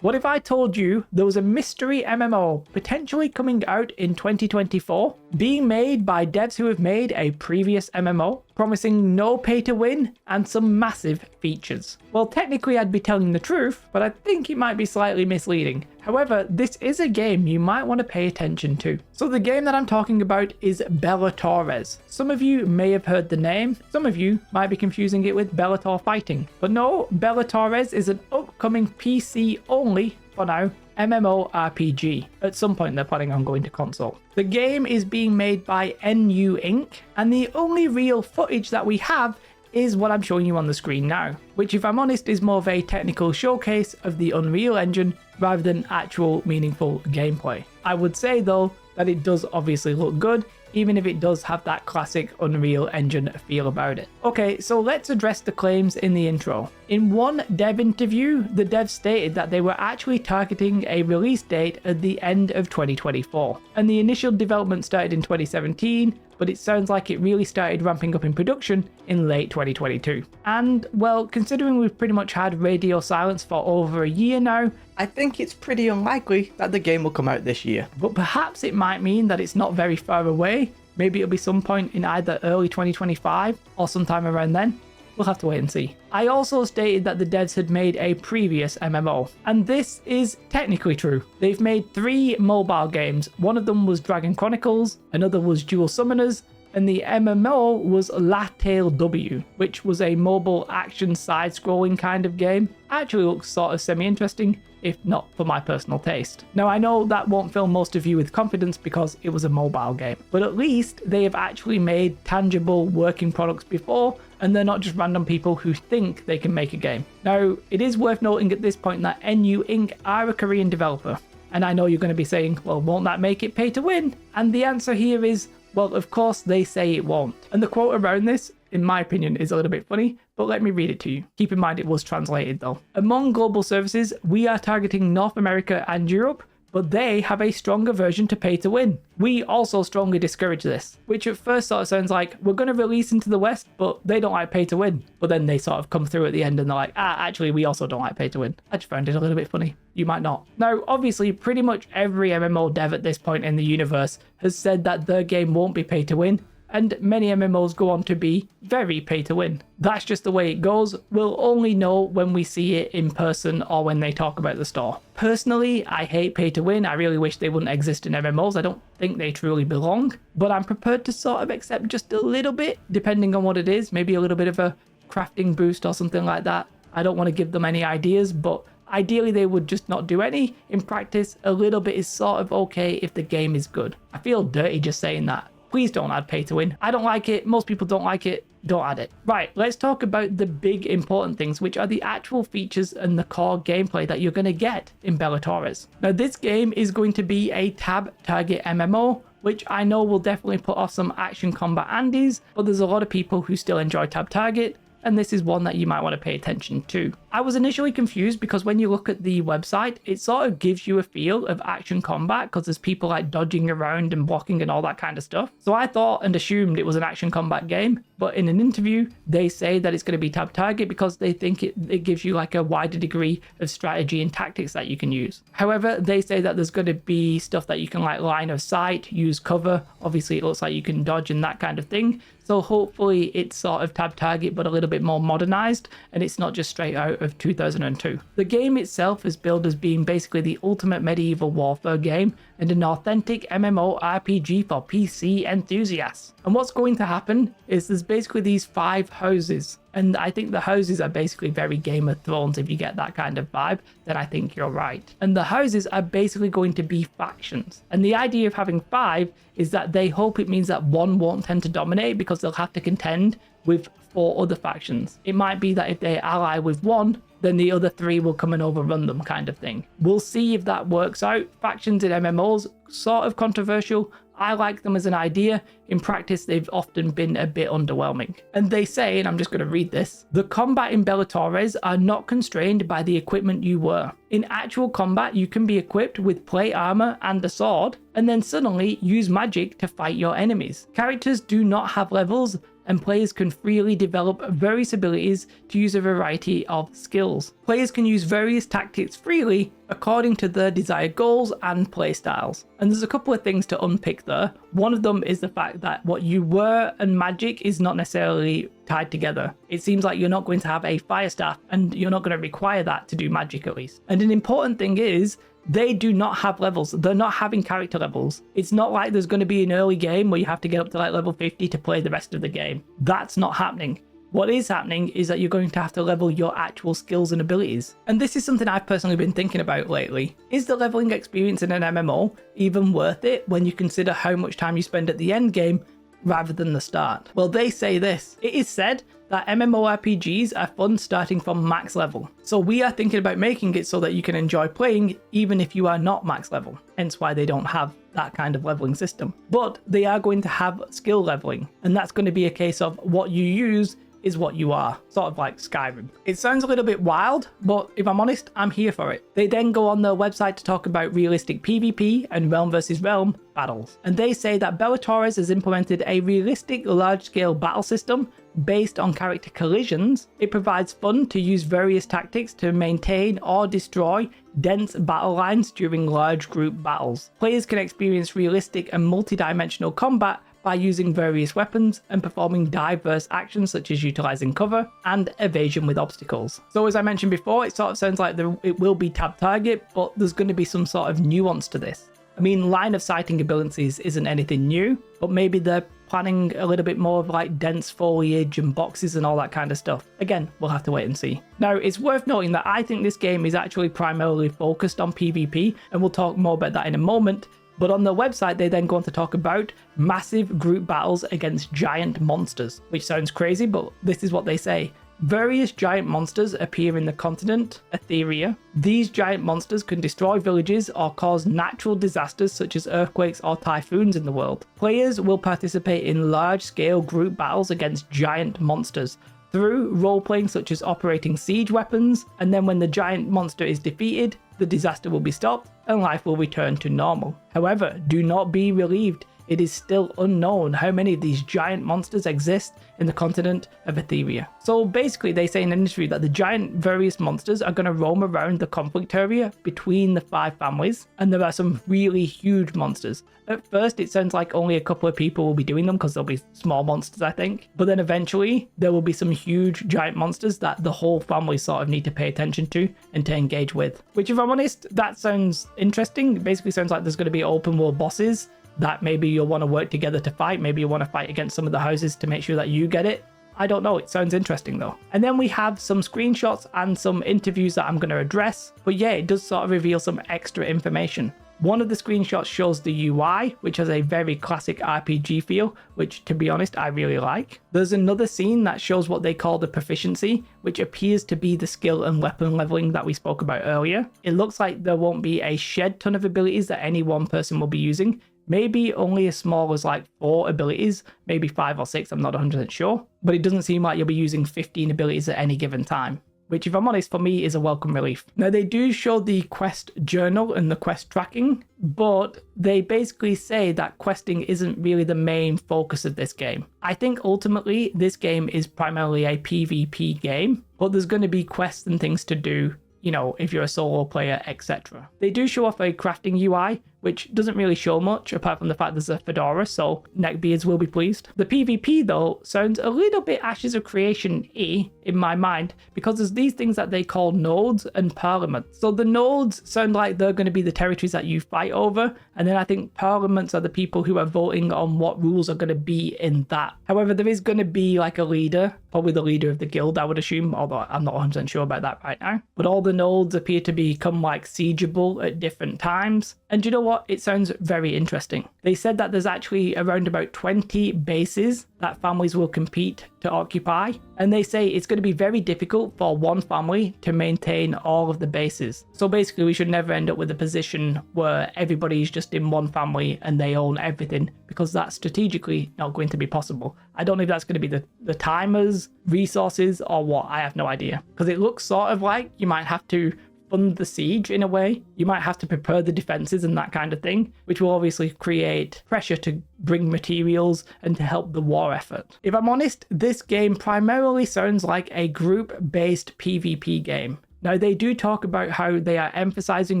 What if I told you there was a mystery MMO potentially coming out in 2024, being made by devs who have made a previous MMO, promising no pay to win and some massive features? Well, technically I'd be telling the truth, but I think it might be slightly misleading. However, this is a game you might want to pay attention to. So the game that I'm talking about is Bellatores. Some of you may have heard the name, some of you might be confusing it with Bellator Fighting. But no, Bellatores is an upcoming PC only, for now, MMORPG. At some point they're planning on going to console. The game is being made by NU Inc. and the only real footage that we have is what I'm showing you on the screen now, which if I'm honest is more of a technical showcase of the Unreal Engine rather than actual meaningful gameplay. I would say though that it does obviously look good, even if it does have that classic Unreal Engine feel about it. Okay, so let's address the claims in the intro. In one dev interview, the dev stated that they were actually targeting a release date at the end of 2024, and the initial development started in 2017, but it sounds like it really started ramping up in production in late 2022. And, well, considering we've pretty much had radio silence for over a year now, I think it's pretty unlikely that the game will come out this year. But perhaps it might mean that it's not very far away. Maybe it'll be some point in either early 2025 or sometime around then. We'll have to wait and see. I also stated that the devs had made a previous MMO, and this is technically true. They've made 3 mobile games. One of them was Dragon Chronicles, another was Dual Summoners, and the MMO was Latte W, which was a mobile action side-scrolling kind of game. Actually looks sort of semi-interesting, if not for my personal taste. Now I know that won't fill most of you with confidence because it was a mobile game, but at least they have actually made tangible working products before, and they're not just random people who think they can make a game. Now, it is worth noting at this point that NU Inc. are a Korean developer, and I know you're going to be saying, well, won't that make it pay to win? And the answer here is, well, of course they say it won't. And the quote around this, in my opinion, is a little bit funny, but let me read it to you. Keep in mind it was translated though. Among global services, we are targeting North America and Europe, but they have a stronger version to pay to win. We also strongly discourage this, which at first sort of sounds like we're going to release into the West, but they don't like pay to win. But then they sort of come through at the end and they're like, actually, we also don't like pay to win. I just found it a little bit funny. You might not. Now, obviously, pretty much every MMO dev at this point in the universe has said that their game won't be pay to win, and many MMOs go on to be very pay to win. That's just the way it goes. We'll only know when we see it in person or when they talk about the store. Personally, I hate pay to win. I really wish they wouldn't exist in MMOs. I don't think they truly belong, but I'm prepared to sort of accept just a little bit, depending on what it is, maybe a little bit of a crafting boost or something like that. I don't want to give them any ideas, but ideally they would just not do any. In practice, a little bit is sort of okay if the game is good. I feel dirty just saying that. Please don't add pay to win. I don't like it. Most people don't like it. Don't add it. Right, let's talk about the big important things, which are the actual features and the core gameplay that you're going to get in Bellatores. Now, this game is going to be a tab target MMO, which I know will definitely put off some action combat Andes, but there's a lot of people who still enjoy tab target, and this is one that you might want to pay attention to. I was initially confused because when you look at the website, it sort of gives you a feel of action combat because there's people like dodging around and blocking and all that kind of stuff. So I thought and assumed it was an action combat game, but in an interview, they say that it's going to be tab target because they think it gives you like a wider degree of strategy and tactics that you can use. However, they say that there's going to be stuff that you can like line of sight, use cover. Obviously, it looks like you can dodge and that kind of thing. So hopefully it's sort of tab target, but a little bit more modernized, and it's not just straight out of 2002. The game itself is billed as being basically the ultimate medieval warfare game and an authentic MMORPG for PC enthusiasts. And what's going to happen is there's basically these 5 houses, and I think the houses are basically very Game of Thrones. If you get that kind of vibe, then I think you're right. And the houses are basically going to be factions. And the idea of having 5 is that they hope it means that one won't tend to dominate because they'll have to contend with 4 other factions. It might be that if they ally with one, then the other 3 will come and overrun them kind of thing. We'll see if that works out. Factions in MMOs, sort of controversial. I like them as an idea. In practice, they've often been a bit underwhelming. And they say, and I'm just going to read this, the combat in Bellatores are not constrained by the equipment you wear. In actual combat, you can be equipped with plate armor and a sword, and then suddenly use magic to fight your enemies. Characters do not have levels, and players can freely develop various abilities to use a variety of skills. Players can use various tactics freely, according to their desired goals and playstyles. And there's a couple of things to unpick there. One of them is the fact that what you were and magic is not necessarily tied together. It seems like you're not going to have a fire staff, and you're not going to require that to do magic at least. And an important thing is, they do not have levels. They're not having character levels. It's not like there's going to be an early game where you have to get up to like level 50 to play the rest of the game. That's not happening. What is happening is that you're going to have to level your actual skills and abilities. And this is something I've personally been thinking about lately. Is the leveling experience in an MMO even worth it when you consider how much time you spend at the end game rather than the start? Well, they say this. It is said that MMORPGs are fun starting from max level. So we are thinking about making it so that you can enjoy playing even if you are not max level. Hence why they don't have that kind of leveling system. But they are going to have skill leveling. And that's going to be a case of what you use is what you are, sort of like Skyrim. It sounds a little bit wild, but if I'm honest, I'm here for it. They then go on their website to talk about realistic PvP and realm versus realm battles. And they say that Bellatores has implemented a realistic large-scale battle system based on character collisions. It provides fun to use various tactics to maintain or destroy dense battle lines during large group battles. Players can experience realistic and multi-dimensional combat by using various weapons and performing diverse actions such as utilizing cover and evasion with obstacles. So as I mentioned before, it sort of sounds like it will be tab target, but there's going to be some sort of nuance to this. I mean, line of sighting abilities isn't anything new, but maybe they're planning a little bit more of like dense foliage and boxes and all that kind of stuff. Again, we'll have to wait and see. Now, it's worth noting that I think this game is actually primarily focused on PvP, and we'll talk more about that in a moment. But on their website, they then go on to talk about massive group battles against giant monsters, which sounds crazy, but this is what they say. Various giant monsters appear in the continent, Etheria. These giant monsters can destroy villages or cause natural disasters such as earthquakes or typhoons in the world. Players will participate in large-scale group battles against giant monsters through role-playing such as operating siege weapons, and then when the giant monster is defeated, the disaster will be stopped and life will return to normal. However, do not be relieved. It is still unknown how many of these giant monsters exist in the continent of Etheria. So basically they say in the industry that the giant various monsters are going to roam around the conflict area between the 5 families, and there are some really huge monsters. At first it sounds like only a couple of people will be doing them because there'll be small monsters, I think. But then eventually there will be some huge giant monsters that the whole family sort of need to pay attention to and to engage with. Which, if I'm honest, that sounds interesting. It basically sounds like there's going to be open world bosses that maybe you'll want to work together to fight. Maybe you want to fight against some of the houses to make sure that you get it. I don't know, it sounds interesting though. And then we have some screenshots and some interviews that I'm going to address. But yeah, it does sort of reveal some extra information. One of the screenshots shows the UI, which has a very classic RPG feel, which to be honest, I really like. There's another scene that shows what they call the proficiency, which appears to be the skill and weapon leveling that we spoke about earlier. It looks like there won't be a shed ton of abilities that any one person will be using. Maybe only as small as like 4 abilities, maybe 5 or 6, I'm not 100% sure. But it doesn't seem like you'll be using 15 abilities at any given time, which if I'm honest, for me is a welcome relief. Now they do show the quest journal and the quest tracking, but they basically say that questing isn't really the main focus of this game. I think ultimately this game is primarily a PvP game, but there's going to be quests and things to do, you know, if you're a solo player, etc. They do show off a crafting UI, which doesn't really show much apart from the fact there's a fedora, so neckbeards will be pleased. The PvP though sounds a little bit Ashes of Creation-y in my mind, because there's these things that they call nodes and parliaments. So the nodes sound like they're going to be the territories that you fight over, and then I think parliaments are the people who are voting on what rules are going to be in that. However, there is going to be like a leader, probably the leader of the guild I would assume, although I'm not 100% sure about that right now. But all the nodes appear to become like siegeable at different times. And you know what? It sounds very interesting. They said that there's actually around about 20 bases that families will compete to occupy. And they say it's going to be very difficult for one family to maintain all of the bases. So basically we should never end up with a position where everybody's just in one family and they own everything, because that's strategically not going to be possible. I don't know if that's going to be the timers, resources, or what. I have no idea. Because it looks sort of like you might have to fund the siege in a way. You might have to prepare the defenses and that kind of thing, which will obviously create pressure to bring materials and to help the war effort. If I'm honest, this game primarily sounds like a group-based PvP game. Now, they do talk about how they are emphasizing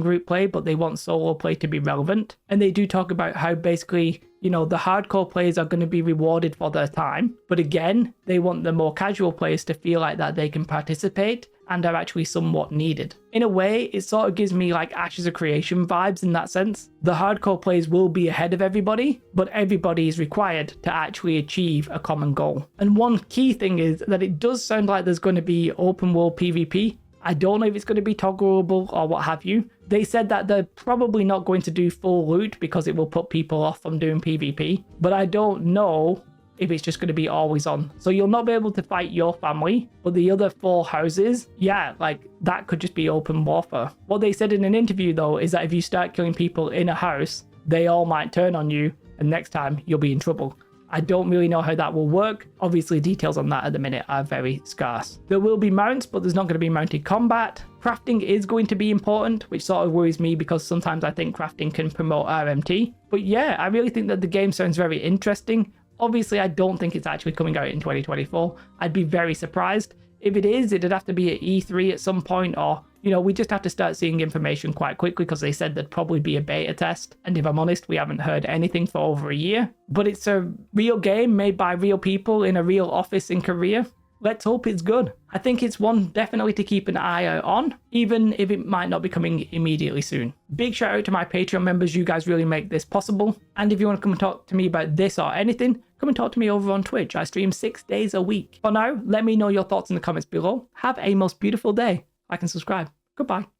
group play, but they want solo play to be relevant. And they do talk about how basically, you know, the hardcore players are going to be rewarded for their time. But again, they want the more casual players to feel like that they can participate and are actually somewhat needed. In a way, it sort of gives me like Ashes of Creation vibes in that sense. The hardcore players will be ahead of everybody, but everybody is required to actually achieve a common goal. And one key thing is that it does sound like there's going to be open world PvP. I don't know if it's going to be toggleable or what have you. They said that they're probably not going to do full loot because it will put people off from doing PvP, but I don't know if it's just going to be always on. So you'll not be able to fight your family, but the other 4 houses, yeah, like that could just be open warfare. What they said in an interview though is that if you start killing people in a house, they all might turn on you and next time you'll be in trouble. I don't really know how that will work. Obviously, details on that at the minute are very scarce. There will be mounts, but there's not going to be mounted combat. Crafting is going to be important, which sort of worries me because sometimes I think crafting can promote RMT. But yeah, I really think that the game sounds very interesting. Obviously, I don't think it's actually coming out in 2024. I'd be very surprised. If it is, it'd have to be at E3 at some point, or, you know, we just have to start seeing information quite quickly because they said there'd probably be a beta test. And if I'm honest, we haven't heard anything for over a year. But it's a real game made by real people in a real office in Korea. Let's hope it's good. I think it's one definitely to keep an eye out on, even if it might not be coming immediately soon. Big shout out to my Patreon members, you guys really make this possible. And if you want to come and talk to me about this or anything, come and talk to me over on Twitch. I stream 6 days a week. For now, let me know your thoughts in the comments below. Have a most beautiful day. Like and subscribe. Goodbye.